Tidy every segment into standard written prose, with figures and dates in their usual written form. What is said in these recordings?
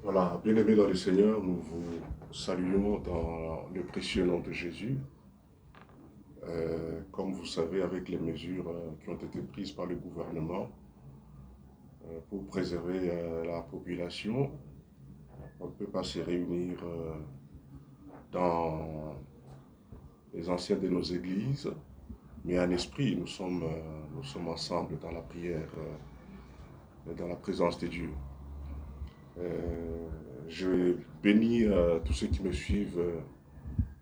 Voilà, bien-aimés dans le Seigneur, nous vous saluons dans le précieux nom de Jésus. Comme vous savez, avec les mesures qui ont été prises par le gouvernement pour préserver la population, on ne peut pas se réunir dans les anciennes de nos églises, mais en esprit, nous sommes ensemble dans la prière, dans la présence de Dieu. Je bénis tous ceux qui me suivent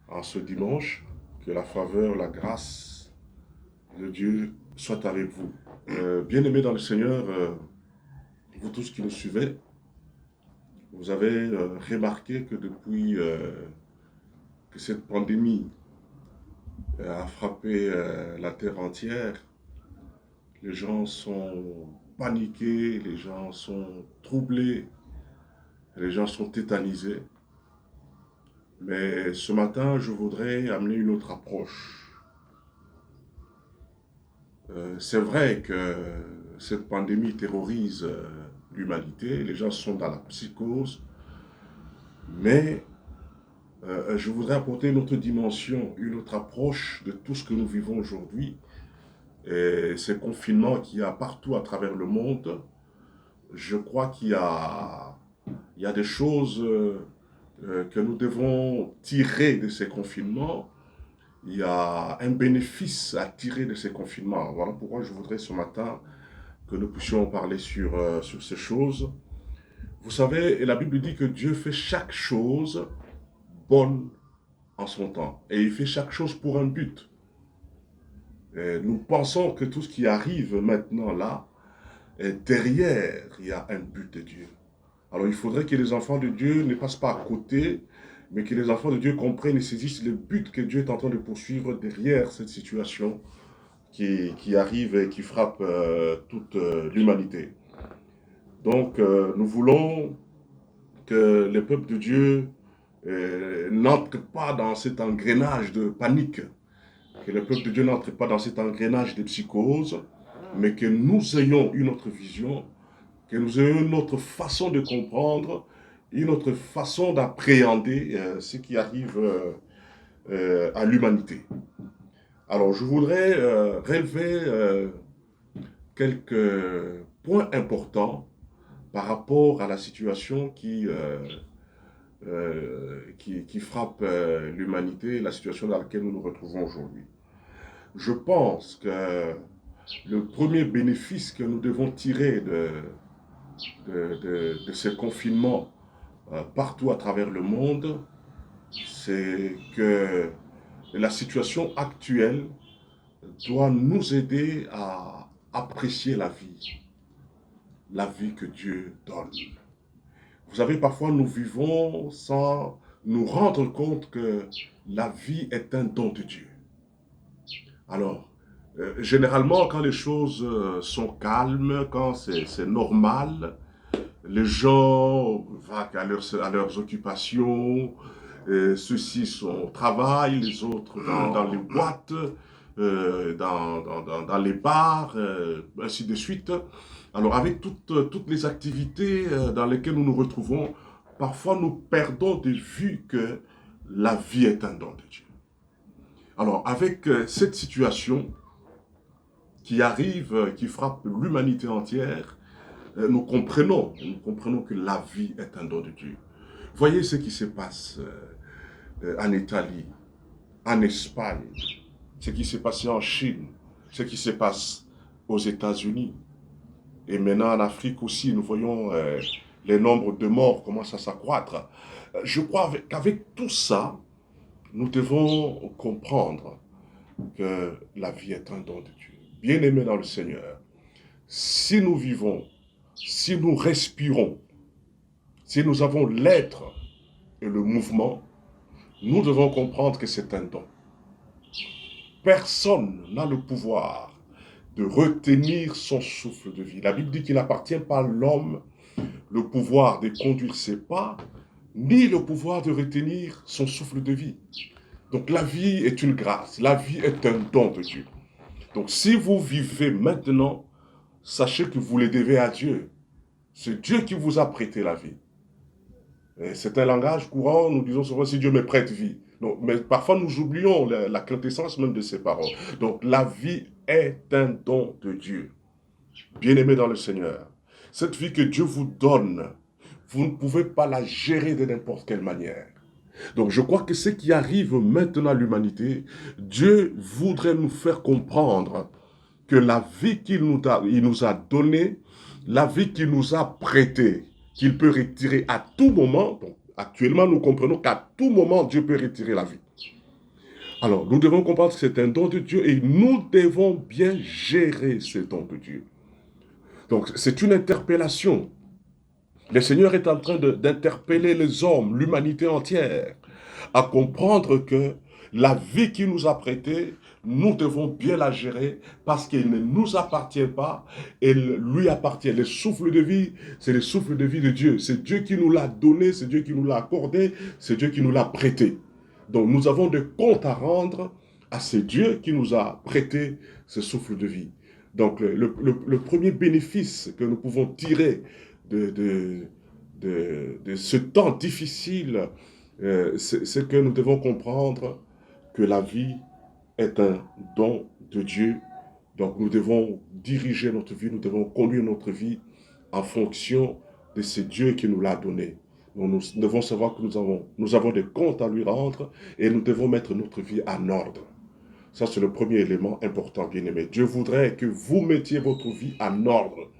en ce dimanche. Que la faveur, la grâce de Dieu soit avec vous. Bien-aimés dans le Seigneur, vous tous qui nous suivez, vous avez remarqué que depuis que cette pandémie a frappé la terre entière, les gens sont paniqués, les gens sont troublés, les gens sont tétanisés. Mais ce matin, je voudrais amener une autre approche. C'est vrai que cette pandémie terrorise l'humanité, les gens sont dans la psychose, mais je voudrais apporter une autre dimension, une autre approche de tout ce que nous vivons aujourd'hui. Et ces confinements qu'il y a partout à travers le monde, je crois il y a des choses que nous devons tirer de ces confinements. Il y a un bénéfice à tirer de ces confinements. Voilà pourquoi je voudrais ce matin que nous puissions parler sur ces choses. Vous savez, la Bible dit que Dieu fait chaque chose bonne en son temps. Et il fait chaque chose pour un but. Et nous pensons que tout ce qui arrive maintenant là, derrière, il y a un but de Dieu. Alors il faudrait que les enfants de Dieu ne passent pas à côté, mais que les enfants de Dieu comprennent et saisissent le but que Dieu est en train de poursuivre derrière cette situation qui arrive et qui frappe toute l'humanité. Donc nous voulons que le peuple de Dieu n'entre pas dans cet engrenage de panique, que le peuple de Dieu n'entre pas dans cet engrenage de psychose, mais que nous ayons une autre vision, que nous ayons une autre façon de comprendre, une autre façon d'appréhender ce qui arrive à l'humanité. Alors, je voudrais relever quelques points importants par rapport à la situation qui frappe l'humanité, la situation dans laquelle nous nous retrouvons aujourd'hui. Je pense que le premier bénéfice que nous devons tirer de ce confinement partout à travers le monde, c'est que la situation actuelle doit nous aider à apprécier la vie que Dieu donne. Vous savez, parfois nous vivons sans nous rendre compte que la vie est un don de Dieu. Alors, généralement, quand les choses sont calmes, quand c'est normal, les gens vaquent à leurs occupations, ceux-ci sont au travail, les autres dans les boîtes, dans les bars, ainsi de suite. Alors avec toutes les activités dans lesquelles nous nous retrouvons, parfois nous perdons de vue que la vie est un don de Dieu. Alors avec cette situation qui arrive, qui frappe l'humanité entière, nous comprenons que la vie est un don de Dieu. Voyez ce qui se passe en Italie, en Espagne, ce qui s'est passé en Chine, ce qui se passe aux États-Unis. Et maintenant en Afrique aussi, nous voyons les nombres de morts commencent à s'accroître. Je crois qu'avec tout ça, nous devons comprendre que la vie est un don de Dieu. Bien-aimés dans le Seigneur, si nous vivons, si nous respirons, si nous avons l'être et le mouvement, nous devons comprendre que c'est un don. Personne n'a le pouvoir de retenir son souffle de vie. La Bible dit qu'il n'appartient pas à l'homme le pouvoir de conduire ses pas, ni le pouvoir de retenir son souffle de vie. Donc la vie est une grâce, la vie est un don de Dieu. Donc si vous vivez maintenant, sachez que vous le devez à Dieu. C'est Dieu qui vous a prêté la vie. Et c'est un langage courant, nous disons souvent si Dieu me prête vie. Donc, mais parfois nous oublions la quintessence même de ces paroles. Donc la vie est un don de Dieu. Bien-aimé dans le Seigneur, cette vie que Dieu vous donne, vous ne pouvez pas la gérer de n'importe quelle manière. Donc je crois que ce qui arrive maintenant à l'humanité, Dieu voudrait nous faire comprendre que la vie il nous a donnée, la vie qu'il nous a prêtée, qu'il peut retirer à tout moment. Donc, actuellement, nous comprenons qu'à tout moment, Dieu peut retirer la vie. Alors, nous devons comprendre que c'est un don de Dieu et nous devons bien gérer ce don de Dieu. Donc, c'est une interpellation. Le Seigneur est en train d'interpeller les hommes, l'humanité entière, à comprendre que la vie qu'il nous a prêtée, nous devons bien la gérer parce qu'elle ne nous appartient pas, elle lui appartient. Le souffle de vie, c'est le souffle de vie de Dieu. C'est Dieu qui nous l'a donné, c'est Dieu qui nous l'a accordé, c'est Dieu qui nous l'a prêté. Donc nous avons des comptes à rendre à ce Dieu qui nous a prêté ce souffle de vie. Donc le premier bénéfice que nous pouvons tirer de ce temps difficile, c'est que nous devons comprendre que la vie est un don de Dieu. Donc nous devons diriger notre vie, nous devons conduire notre vie en fonction de ce Dieu qui nous l'a donné. Donc, nous devons savoir que nous avons des comptes à lui rendre et nous devons mettre notre vie en ordre. Ça, c'est le premier élément important, bien-aimé. Dieu voudrait que vous mettiez votre vie en ordre.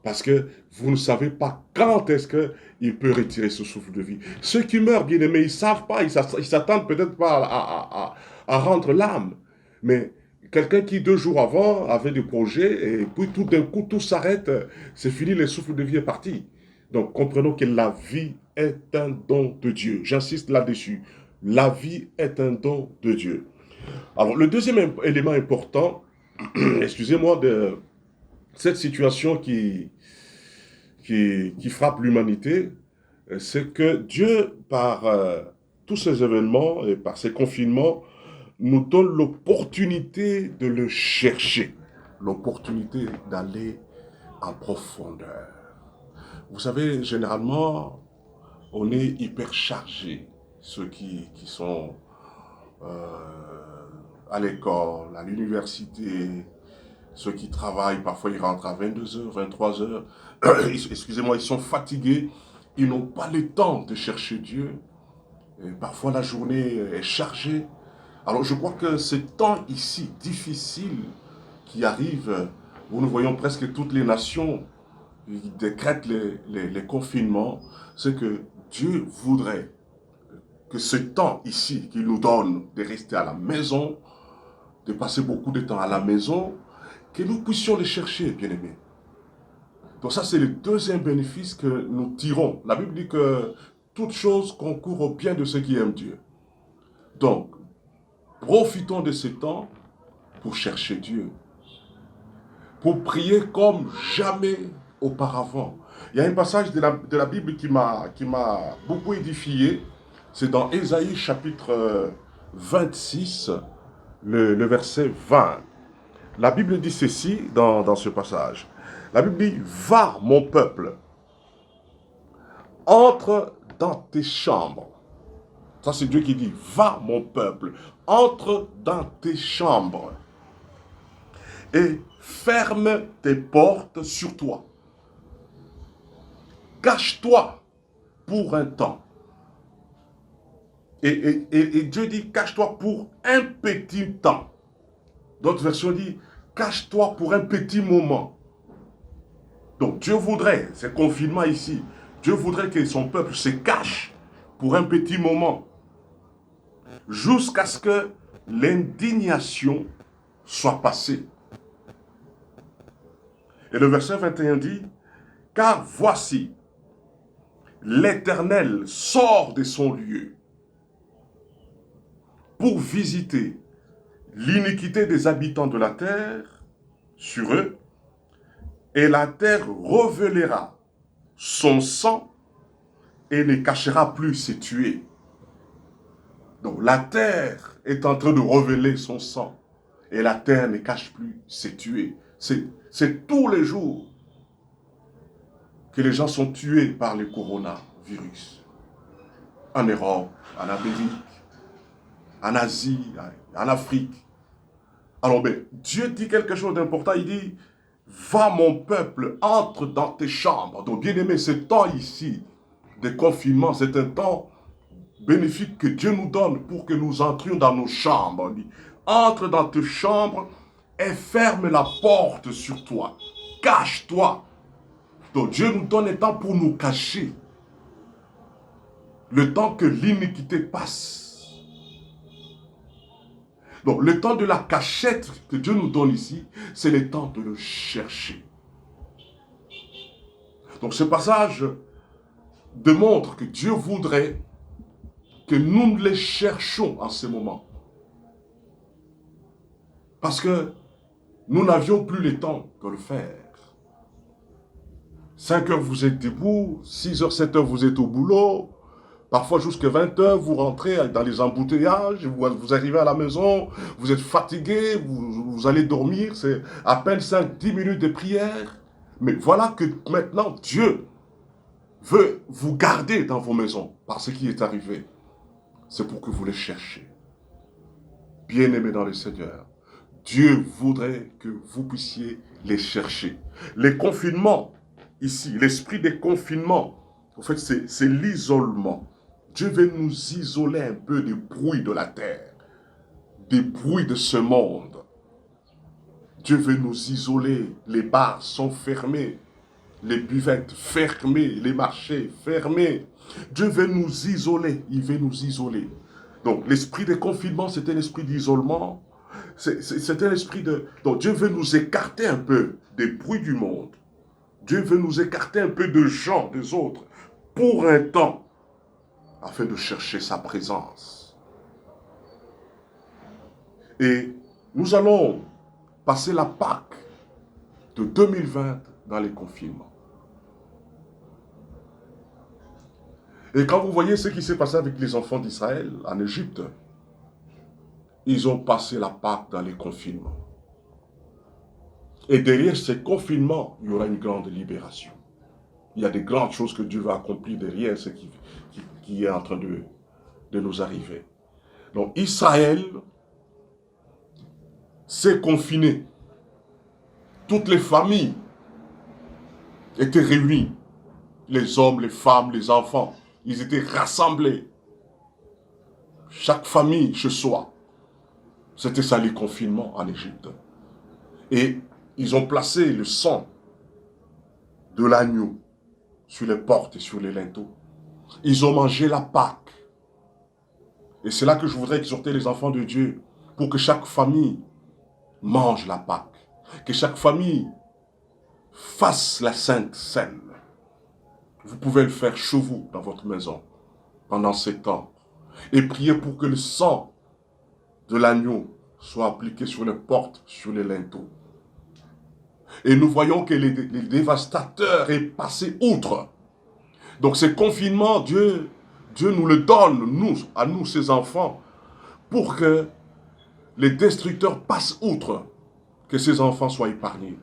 Parce que vous ne savez pas quand est-ce qu'il peut retirer ce souffle de vie. Ceux qui meurent, bien aimés, ils ne savent pas, ils s'attendent peut-être pas à rendre l'âme. Mais quelqu'un qui 2 jours avant avait des projets et puis tout d'un coup tout s'arrête, c'est fini, le souffle de vie est parti. Donc comprenons que la vie est un don de Dieu. J'insiste là-dessus. La vie est un don de Dieu. Alors le deuxième élément important, excusez-moi de cette situation qui frappe l'humanité, c'est que Dieu, par tous ces événements et par ces confinements, nous donne l'opportunité de le chercher, l'opportunité d'aller en profondeur. Vous savez, généralement, on est hyper chargé, ceux qui sont à l'école, à l'université, ceux qui travaillent, parfois ils rentrent à 22h, 23h, excusez-moi, ils sont fatigués, ils n'ont pas le temps de chercher Dieu, et parfois la journée est chargée. Alors je crois que ce temps ici, difficile, qui arrive, où nous voyons presque toutes les nations qui décrètent les confinements, c'est que Dieu voudrait que ce temps ici qu'il nous donne de rester à la maison, de passer beaucoup de temps à la maison, que nous puissions les chercher, bien-aimés. Donc ça, c'est le deuxième bénéfice que nous tirons. La Bible dit que toute chose concourt au bien de ceux qui aiment Dieu. Donc, profitons de ce temps pour chercher Dieu, pour prier comme jamais auparavant. Il y a un passage de la Bible qui m'a beaucoup édifié. C'est dans Ésaïe chapitre 26, le verset 20. La Bible dit ceci dans ce passage. La Bible dit, va mon peuple, entre dans tes chambres. Ça c'est Dieu qui dit, va mon peuple, entre dans tes chambres et ferme tes portes sur toi. Cache-toi pour un temps. Et Dieu dit, cache-toi pour un petit temps. D'autres versions disent, cache-toi pour un petit moment. Donc Dieu voudrait, ce confinement ici, Dieu voudrait que son peuple se cache pour un petit moment, jusqu'à ce que l'indignation soit passée. Et le verset 21 dit, car voici, l'Éternel sort de son lieu pour visiter l'iniquité des habitants de la terre sur eux, et la terre révélera son sang et ne cachera plus ses tués. Donc la terre est en train de révéler son sang et la terre ne cache plus ses tués. C'est tous les jours que les gens sont tués par le coronavirus. en Europe, en Amérique, en Asie, en Afrique. Alors, mais Dieu dit quelque chose d'important, il dit, va mon peuple, entre dans tes chambres. Donc, bien aimé, ce temps ici, de confinement, c'est un temps bénéfique que Dieu nous donne pour que nous entrions dans nos chambres. Il dit, entre dans tes chambres et ferme la porte sur toi. Cache-toi. Donc, Dieu nous donne un temps pour nous cacher. Le temps que l'iniquité passe. Donc, le temps de la cachette que Dieu nous donne ici, c'est le temps de le chercher. Donc, ce passage démontre que Dieu voudrait que nous les cherchions en ce moment. Parce que nous n'avions plus le temps de le faire. 5 heures, vous êtes debout, 6 heures, 7 heures, vous êtes au boulot. Parfois jusqu'à 20 heures, vous rentrez dans les embouteillages, vous arrivez à la maison, vous êtes fatigué, vous allez dormir, c'est à peine 5-10 minutes de prière. Mais voilà que maintenant, Dieu veut vous garder dans vos maisons par ce qui est arrivé. C'est pour que vous les cherchiez. Bien-aimés dans le Seigneur, Dieu voudrait que vous puissiez les chercher. Les confinements, ici, l'esprit des confinements, en fait, c'est l'isolement. Dieu veut nous isoler un peu des bruits de la terre, des bruits de ce monde. Dieu veut nous isoler. Les bars sont fermés, les buvettes fermées, les marchés fermés. Dieu veut nous isoler, il veut nous isoler. Donc l'esprit de confinement, c'est un esprit d'isolement. C'est un esprit de... Donc Dieu veut nous écarter un peu des bruits du monde. Dieu veut nous écarter un peu de gens, des autres, pour un temps, afin de chercher sa présence. Et nous allons passer la Pâque de 2020 dans les confinements. Et quand vous voyez ce qui s'est passé avec les enfants d'Israël en Égypte, ils ont passé la Pâque dans les confinements. Et derrière ces confinements, il y aura une grande libération. Il y a des grandes choses que Dieu va accomplir derrière ce qui est en train de nous arriver. Donc Israël s'est confiné. Toutes les familles étaient réunies. Les hommes, les femmes, les enfants. Ils étaient rassemblés. Chaque famille chez soi. C'était ça les confinements en Égypte. Et ils ont placé le sang de l'agneau sur les portes et sur les linteaux. Ils ont mangé la Pâque. Et c'est là que je voudrais exhorter les enfants de Dieu pour que chaque famille mange la Pâque. Que chaque famille fasse la Sainte Seine. Vous pouvez le faire chez vous, dans votre maison, pendant ces temps. Et prier pour que le sang de l'agneau soit appliqué sur les portes, sur les linteaux. Et nous voyons que les dévastateurs est passé outre. Donc ce confinement, Dieu nous le donne, à nous, ses enfants, pour que les destructeurs passent outre, que ses enfants soient épargnés.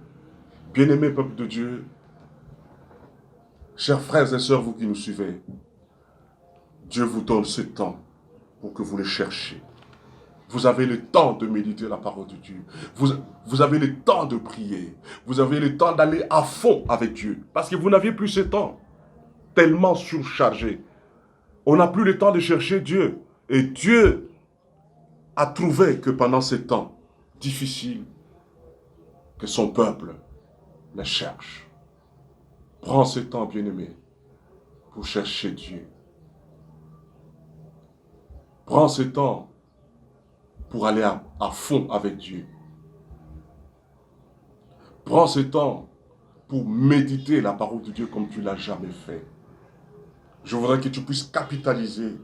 Bien-aimés peuple de Dieu, chers frères et sœurs, vous qui nous suivez, Dieu vous donne ce temps pour que vous le cherchiez. Vous avez le temps de méditer la parole de Dieu. Vous avez le temps de prier. Vous avez le temps d'aller à fond avec Dieu. Parce que vous n'aviez plus ce temps. Tellement surchargé. On n'a plus le temps de chercher Dieu. Et Dieu a trouvé que pendant ces temps difficiles, que son peuple le cherche. Prends ce temps, bien-aimé, pour chercher Dieu. Prends ce temps pour aller à fond avec Dieu. Prends ce temps pour méditer la parole de Dieu comme tu ne l'as jamais fait. Je voudrais que tu puisses capitaliser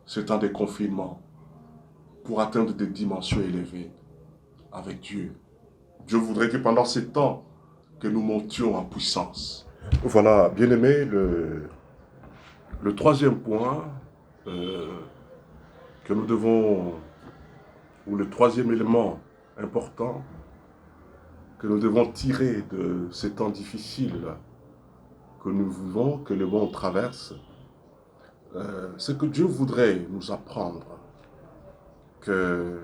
ce temps de confinement pour atteindre des dimensions élevées avec Dieu. Je voudrais que pendant ce temps, que nous montions en puissance. Voilà, bien aimé, le troisième point que nous devons, ou le troisième élément important que nous devons tirer de ces temps difficiles que nous vivons, que le monde traverse, c'est que Dieu voudrait nous apprendre que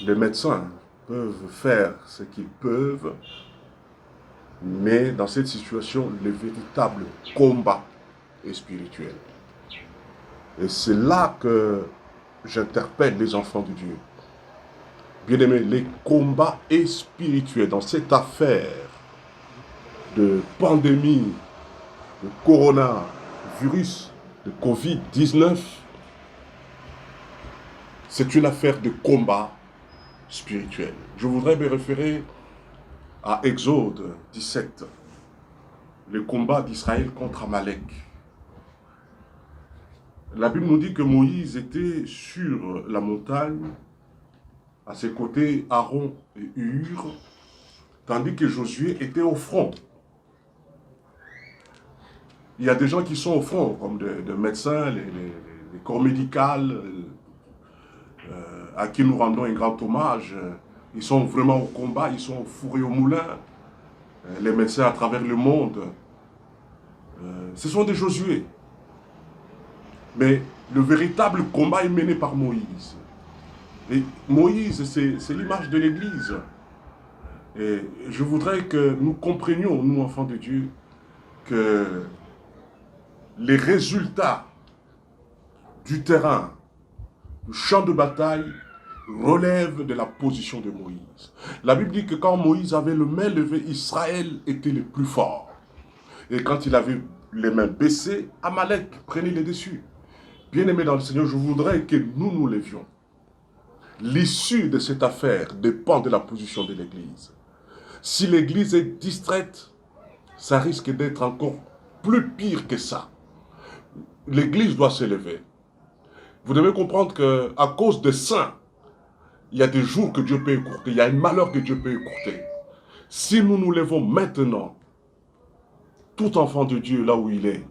les médecins peuvent faire ce qu'ils peuvent, mais dans cette situation, le véritable combat est spirituel. Et c'est là que j'interpelle les enfants de Dieu. Bien-aimés, les combats est spirituel dans cette affaire de pandémie, de coronavirus, de Covid-19. C'est une affaire de combat spirituel. Je voudrais me référer à Exode 17, le combat d'Israël contre Amalek. La Bible nous dit que Moïse était sur la montagne, à ses côtés Aaron et Hur, tandis que Josué était au front. Il y a des gens qui sont au front, comme des médecins, les corps médicaux, à qui nous rendons un grand hommage. Ils sont vraiment au combat, ils sont au four et au moulin. Les médecins à travers le monde. Ce sont des Josué. Mais le véritable combat est mené par Moïse. Et Moïse, c'est l'image de l'Église. Et je voudrais que nous comprenions, nous enfants de Dieu, que les résultats du terrain, du champ de bataille, relèvent de la position de Moïse. La Bible dit que quand Moïse avait le main levée, Israël était le plus fort. Et quand il avait les mains baissées, Amalek prenait les dessus. Bien-aimés dans le Seigneur, je voudrais que nous nous levions. L'issue de cette affaire dépend de la position de l'Église. Si l'Église est distraite, ça risque d'être encore plus pire que ça. L'Église doit se lever. Vous devez comprendre qu'à cause des saints, il y a des jours que Dieu peut écourter, il y a un malheur que Dieu peut écourter. Si nous nous levons maintenant, tout enfant de Dieu là où il est,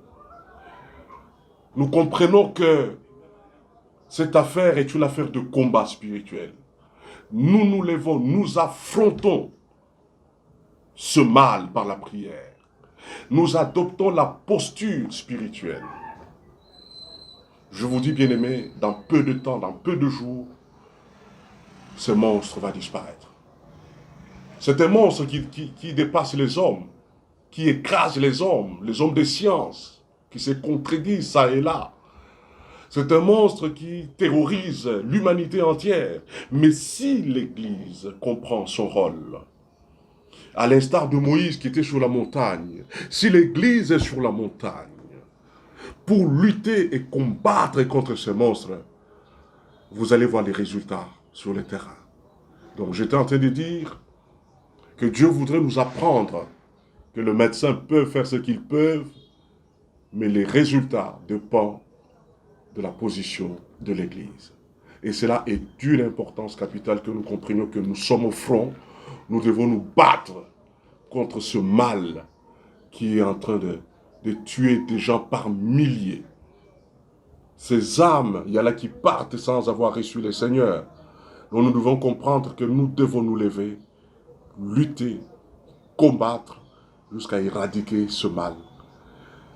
nous comprenons que cette affaire est une affaire de combat spirituel. Nous nous levons, nous affrontons ce mal par la prière. Nous adoptons la posture spirituelle. Je vous dis, bien-aimés, dans peu de temps, dans peu de jours, ce monstre va disparaître. C'est un monstre qui dépasse les hommes, qui écrase les hommes de science, qui se contredisent ça et là. C'est un monstre qui terrorise l'humanité entière. Mais si l'Église comprend son rôle, à l'instar de Moïse qui était sur la montagne, si l'Église est sur la montagne, pour lutter et combattre contre ce monstre, vous allez voir les résultats sur le terrain. Donc j'étais en train de dire que Dieu voudrait nous apprendre que le médecin peut faire ce qu'il peut, mais les résultats dépendent de la position de l'Église. Et cela est d'une importance capitale que nous comprenions que nous sommes au front, nous devons nous battre contre ce mal qui est en train de tuer des gens par milliers. Ces âmes, il y en a qui partent sans avoir reçu le Seigneur. Donc nous devons comprendre que nous devons nous lever, lutter, combattre, jusqu'à éradiquer ce mal.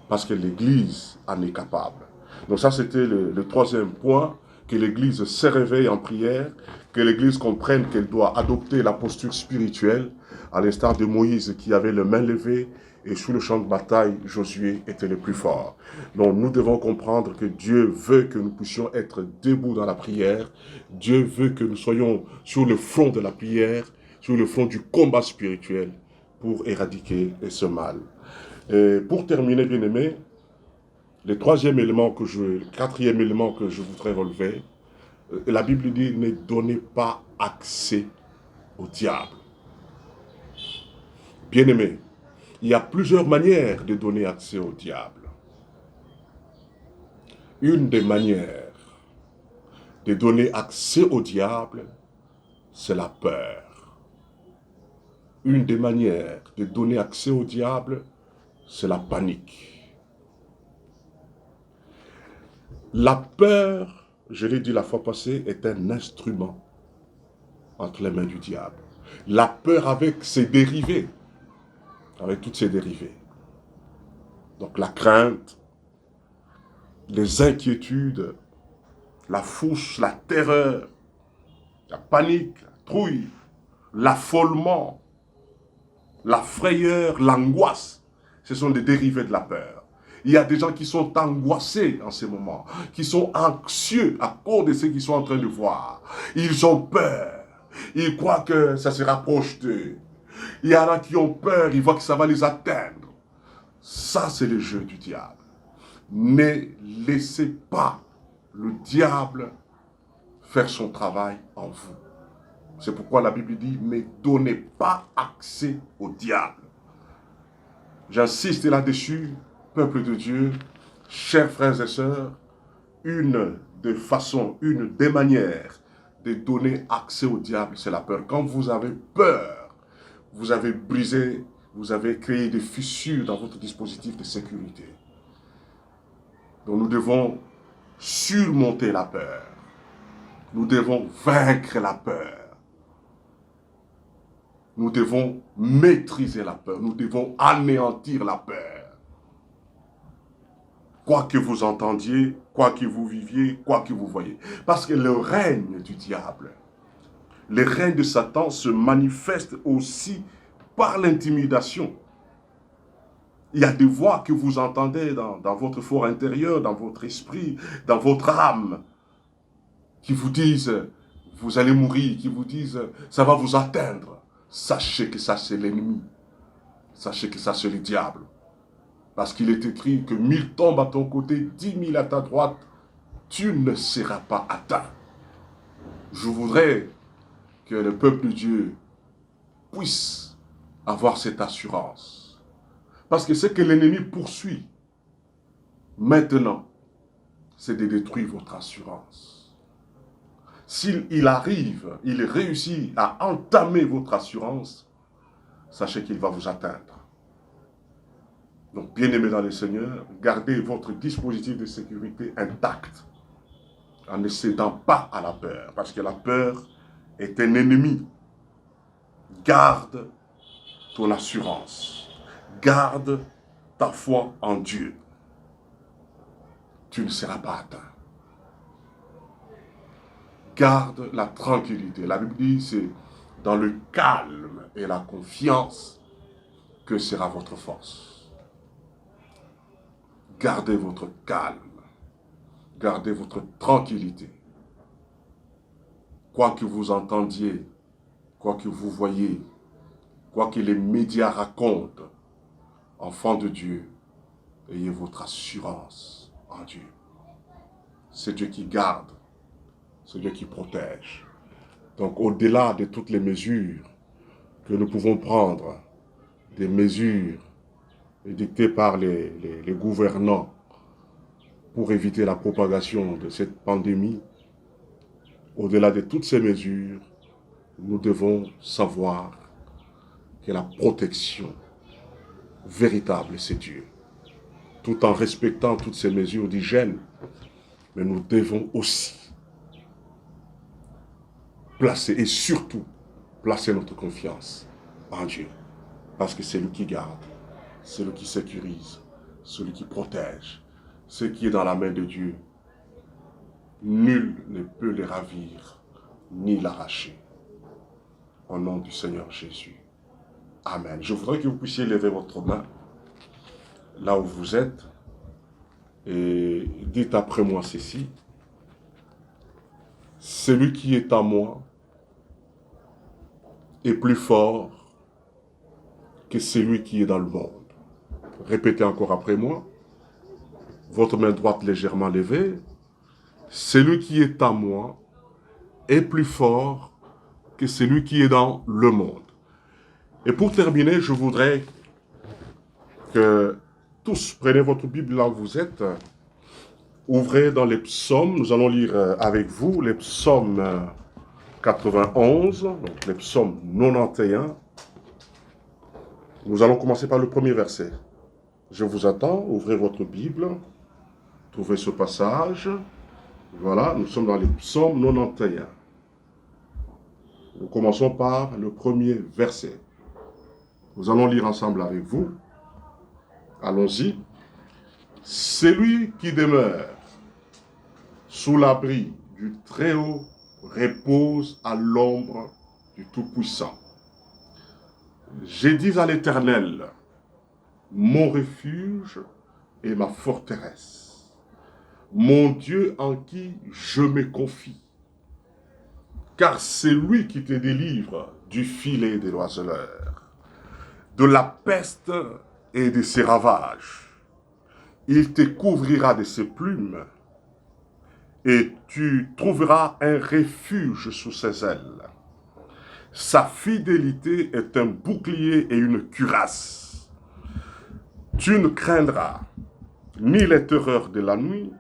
Parce que l'Église en est capable. Donc ça, c'était le troisième point, que l'Église se réveille en prière, que l'Église comprenne qu'elle doit adopter la posture spirituelle, à l'instar de Moïse qui avait les mains levées, et sur le champ de bataille, Josué était le plus fort. Donc nous devons comprendre que Dieu veut que nous puissions être debout dans la prière. Dieu veut que nous soyons sur le front de la prière, sur le front du combat spirituel, pour éradiquer ce mal. Et pour terminer, bien-aimés, le quatrième élément que je voudrais relever, la Bible dit, ne donnez pas accès au diable. Bien-aimés, il y a plusieurs manières de donner accès au diable. Une des manières de donner accès au diable, c'est la peur. Une des manières de donner accès au diable, c'est la panique. La peur, je l'ai dit la fois passée, est un instrument entre les mains du diable. La peur avec ses dérivés, avec toutes ses dérivées. Donc la crainte, les inquiétudes, la fouche, la terreur, la panique, la trouille, l'affolement, la frayeur, l'angoisse. Ce sont des dérivés de la peur. Il y a des gens qui sont angoissés en ces moments, qui sont anxieux à cause de ce qu'ils sont en train de voir. Ils ont peur. Ils croient que ça se rapproche d'eux. Il y en a qui ont peur, ils voient que ça va les atteindre. Ça, c'est le jeu du diable. Ne laissez pas le diable faire son travail en vous. C'est pourquoi la Bible dit, ne donnez pas accès au diable. J'insiste là-dessus, peuple de Dieu, chers frères et sœurs, une des manières de donner accès au diable, c'est la peur. Quand vous avez peur, vous avez brisé, vous avez créé des fissures dans votre dispositif de sécurité. Donc nous devons surmonter la peur. Nous devons vaincre la peur. Nous devons maîtriser la peur. Nous devons anéantir la peur. Quoi que vous entendiez, quoi que vous viviez, quoi que vous voyez. Parce que le règne du diable, le règne de Satan se manifeste aussi par l'intimidation. Il y a des voix que vous entendez dans votre fort intérieur, dans votre esprit, dans votre âme, qui vous disent, vous allez mourir, qui vous disent, ça va vous atteindre. Sachez que ça c'est l'ennemi. Sachez que ça c'est le diable. Parce qu'il est écrit que 1000 tombent à ton côté, 10 000 à ta droite, tu ne seras pas atteint. Je voudrais que le peuple de Dieu puisse avoir cette assurance. Parce que ce que l'ennemi poursuit maintenant, c'est de détruire votre assurance. S'il arrive, il réussit à entamer votre assurance, sachez qu'il va vous atteindre. Donc, bien-aimés dans le Seigneur, gardez votre dispositif de sécurité intact en ne cédant pas à la peur, parce que la peur est un ennemi. Garde ton assurance. Garde ta foi en Dieu. Tu ne seras pas atteint. Garde la tranquillité. La Bible dit, c'est dans le calme et la confiance que sera votre force. Gardez votre calme. Gardez votre tranquillité. Quoi que vous entendiez, quoi que vous voyez, quoi que les médias racontent, enfants de Dieu, ayez votre assurance en Dieu. C'est Dieu qui garde. C'est Dieu qui protège. Donc, au-delà de toutes les mesures que nous pouvons prendre, des mesures dictées par les gouvernants pour éviter la propagation de cette pandémie, au-delà de toutes ces mesures, nous devons savoir que la protection véritable, c'est Dieu. Tout en respectant toutes ces mesures d'hygiène, mais nous devons aussi placer et surtout placer notre confiance en Dieu. Parce que c'est lui qui garde, c'est lui qui sécurise, celui qui protège. Ce qui est dans la main de Dieu, nul ne peut le ravir ni l'arracher. Au nom du Seigneur Jésus. Amen. Je voudrais que vous puissiez lever votre main là où vous êtes et dites après moi ceci. Celui qui est en moi est plus fort que celui qui est dans le monde. Répétez encore après moi. Votre main droite légèrement levée. Celui qui est en moi est plus fort que celui qui est dans le monde. Et pour terminer, je voudrais que tous preniez votre Bible là où vous êtes. Ouvrez dans les psaumes. Nous allons lire avec vous les psaumes 91, donc les psaumes 91. Nous allons commencer par le premier verset. Je vous attends, ouvrez votre Bible, trouvez ce passage. Voilà, nous sommes dans les psaumes 91. Nous commençons par le premier verset. Nous allons lire ensemble avec vous. Allons-y. Celui qui demeure sous l'abri du Très-Haut repose à l'ombre du Tout-Puissant. J'ai dit à l'Éternel, mon refuge et ma forteresse, mon Dieu en qui je me confie, car c'est lui qui te délivre du filet de l'oiseleur, de la peste et de ses ravages. Il te couvrira de ses plumes et tu trouveras un refuge sous ses ailes. Sa fidélité est un bouclier et une cuirasse. Tu ne craindras ni les terreurs de la nuit,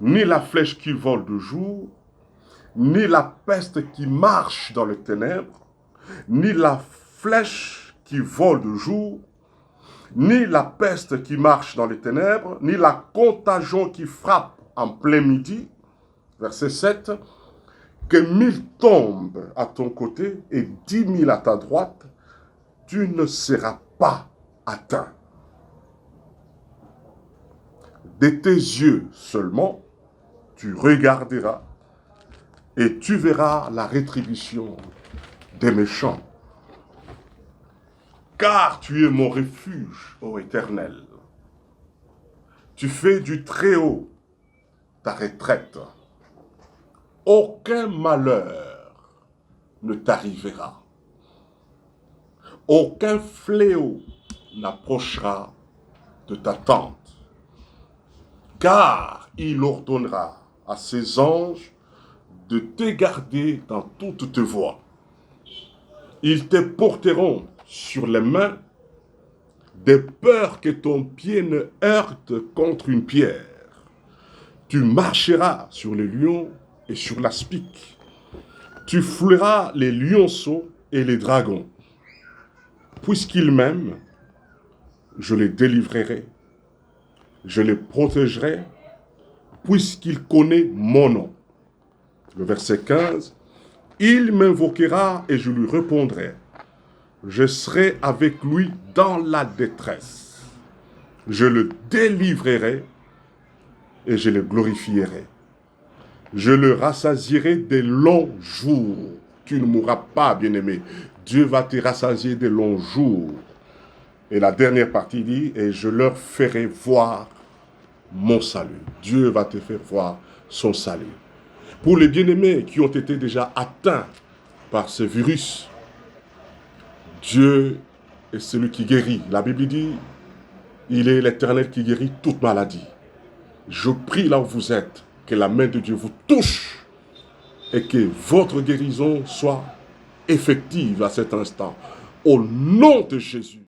ni la flèche qui vole de jour, ni la peste qui marche dans les ténèbres, ni la flèche qui vole de jour, ni la peste qui marche dans les ténèbres, ni la contagion qui frappe en plein midi. Verset 7. Que 1000 tombent à ton côté et 10 000 à ta droite, tu ne seras pas atteint. De tes yeux seulement, tu regarderas et tu verras la rétribution des méchants. Car tu es mon refuge, ô Éternel. Tu fais du Très-Haut ta retraite. Aucun malheur ne t'arrivera. Aucun fléau n'approchera de ta tente. Car il ordonnera à ses anges de te garder dans toutes tes voies. Ils te porteront sur les mains, de peur que ton pied ne heurte contre une pierre. Tu marcheras sur les lions et sur l'aspic. Tu fouleras les lionceaux et les dragons. Puisqu'ils m'aiment, je les délivrerai. Je les protégerai, puisqu'il connaît mon nom. Le verset 15. Il m'invoquera et je lui répondrai. Je serai avec lui dans la détresse. Je le délivrerai et je le glorifierai. Je le rassasierai des longs jours. Tu ne mourras pas, bien-aimé. Dieu va te rassasier des longs jours. Et la dernière partie dit, et je leur ferai voir mon salut. Dieu va te faire voir son salut. Pour les bien-aimés qui ont été déjà atteints par ce virus, Dieu est celui qui guérit. La Bible dit, il est l'Éternel qui guérit toute maladie. Je prie là où vous êtes, que la main de Dieu vous touche et que votre guérison soit effective à cet instant. Au nom de Jésus.